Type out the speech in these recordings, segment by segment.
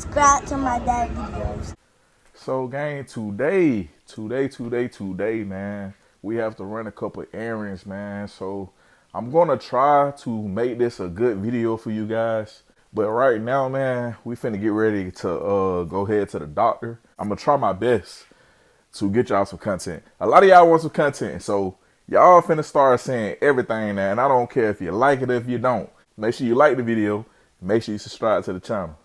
subscribe to my dad videos. So gang, today, man, we have to run a couple errands, man. So I'm gonna try to make this a good video for you guys. But right now, man, we finna get ready to go head to the doctor. I'm gonna try my best to get y'all some content. A lot of y'all want some content, so y'all finna start saying everything now. And I don't care if you like it or if you don't. Make sure you like the video. Make sure you subscribe to the channel.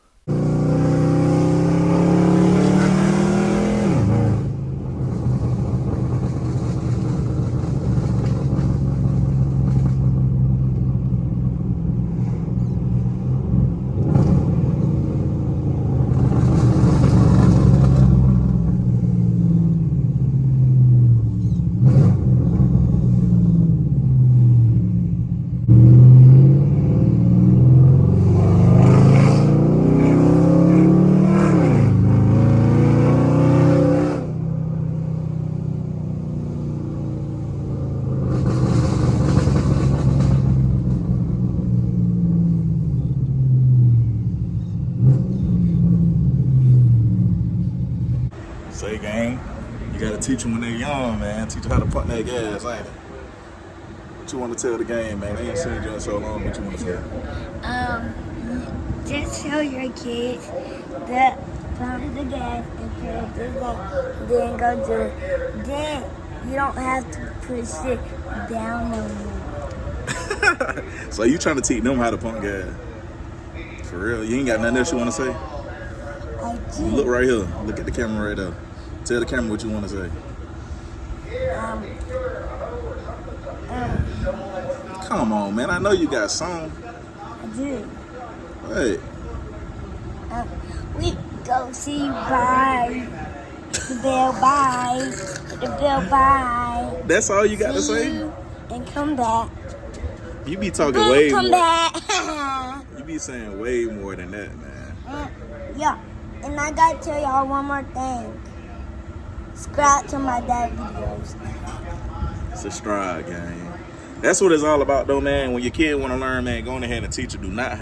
Say, gang, you gotta teach them when they're young, man. Teach them how to pump that gas, ain't it? What you want to tell the game, man? They ain't seen you in so long. What you want to say? Just tell your kids that pump the gas and fill the gas, then go do it. Then you don't have to push it down no more. So you trying to teach them how to pump gas? For real? You ain't got nothing else you want to say? I do. Look right here. Look at the camera right there. Tell the camera what you want to say. Come on, man. I know you got some. I do. Hey. We go see bye. The bell bye. The bell bye. That's all you got to say? And come back. You be talking way come more. Back. You be saying way more than that, man. Yeah. And I gotta tell y'all one more thing. Subscribe to my dad videos. Subscribe, gang. That's what it's all about, though, man. When your kid want to learn, man, go on ahead and teach her. Do not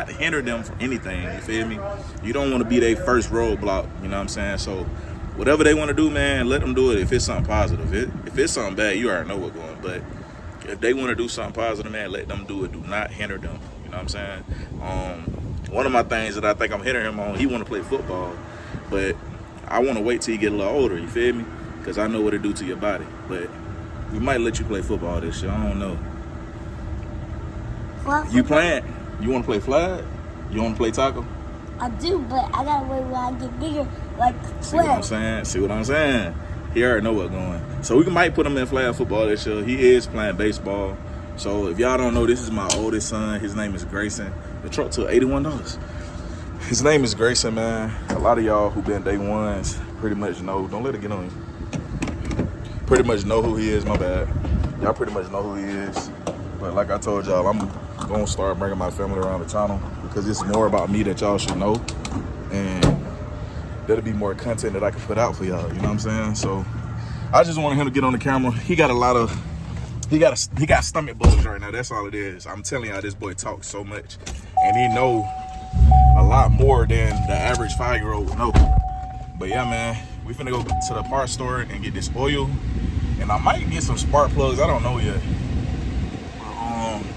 hinder them from anything. You feel me? You don't want to be their first roadblock. You know what I'm saying? So whatever they want to do, man, let them do it. If it's something positive, if it's something bad, you already know what's going. But if they want to do something positive, man, let them do it. Do not hinder them. You know what I'm saying? One of my things that I think I'm hindering him on, he want to play football, but I want to wait till you get a little older, you feel me? Because I know what it do to your body. But we might let you play football this year. I don't know. You playing? You want to play flag? You want to play tackle? I do, but I got to wait when I get bigger, like 12. See what I'm saying? See what I'm saying? He already know what's going. So we might put him in flag football this year. He is playing baseball. So if y'all don't know, this is my oldest son. His name is Grayson. The truck took $81. His name is Grayson, man. A lot of y'all who been day ones pretty much know. Don't let it get on you. Pretty much know who he is. My bad. Y'all pretty much know who he is. But like I told y'all, I'm gonna start bringing my family around the channel because it's more about me that y'all should know, and there'll be more content that I can put out for y'all. You know what I'm saying? So I just wanted him to get on the camera. He got he got stomach bugs right now. That's all it is. I'm telling y'all, this boy talks so much, and he know a lot more than the average 5-year-old would know. But yeah, man, we finna go to the parts store and get this oil, and I might get some spark plugs. I don't know yet.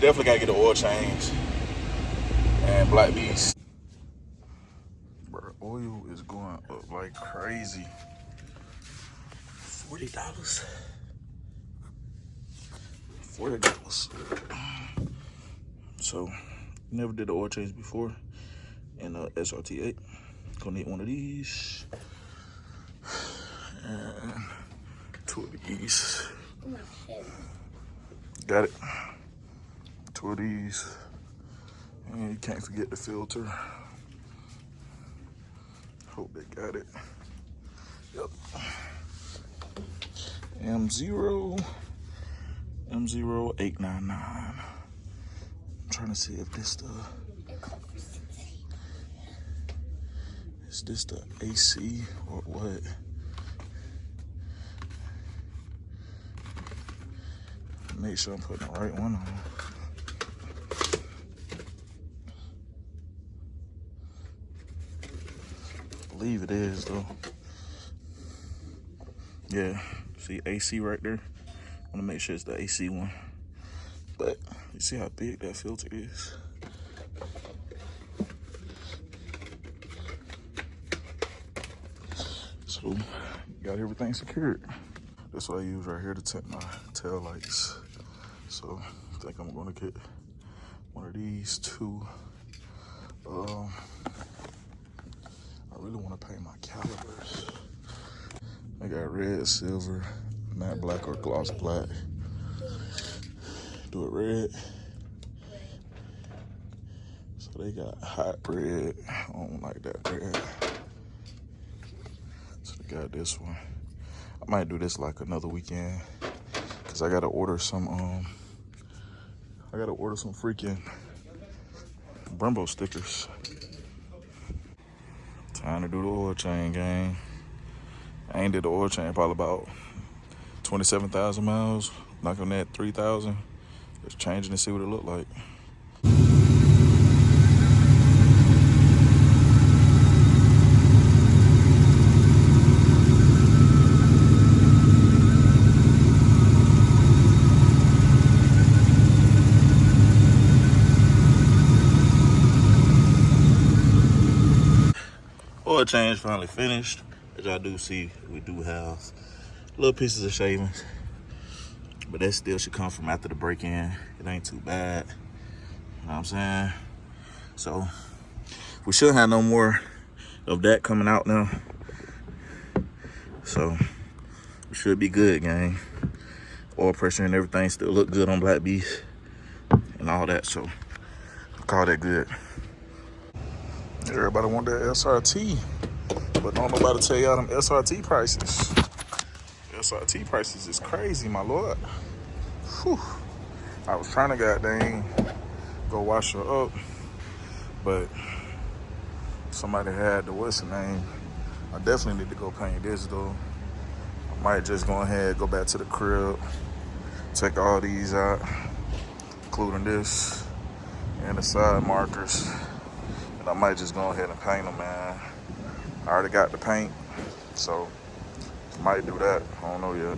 Definitely gotta get the oil change and Black Beast. Bro, oil is going up like crazy. $40. $40. So, never did the oil change before. And SRT8. Gonna need one of these. And 2 of these. Got it. 2 of these. And you can't forget the filter. Hope they got it. Yep. M0899. I'm trying to see if this is this the AC or what? Make sure I'm putting the right one on. believe it is though. Yeah, see AC right there. I wanna make sure it's the AC one. But you see how big that filter is. So got everything secured. That's what I use right here to tint my tail lights. So I think I'm gonna get one of these two. I really want to paint my calipers. I got red, silver, matte black, or gloss black. Do it red. So they got hot red. I don't like that red. So they got this one. I might do this like another weekend, cause I gotta order some freaking Brembo stickers. Time to do the oil change, gang. I ain't did the oil change probably about 27,000 miles. Knock on that 3,000. Just changing to see what it look like. Oil change finally finished. As y'all do see, we do have little pieces of shavings, but that still should come from after the break-in. It ain't too bad. You know what I'm saying? So we shouldn't have no more of that coming out now. So we should be good, gang. Oil pressure and everything still look good on Black Beast and all that. So I call that good. Everybody want that SRT, but don't nobody tell y'all them SRT prices. SRT prices is crazy, my lord. Whew. I was trying to goddamn go wash her up, but somebody had the what's the name. I definitely need to go paint this though. I might just go ahead, go back to the crib, take all these out, including this and the side markers. And I might just go ahead and paint them, man. I already got the paint, so might do that. I don't know yet.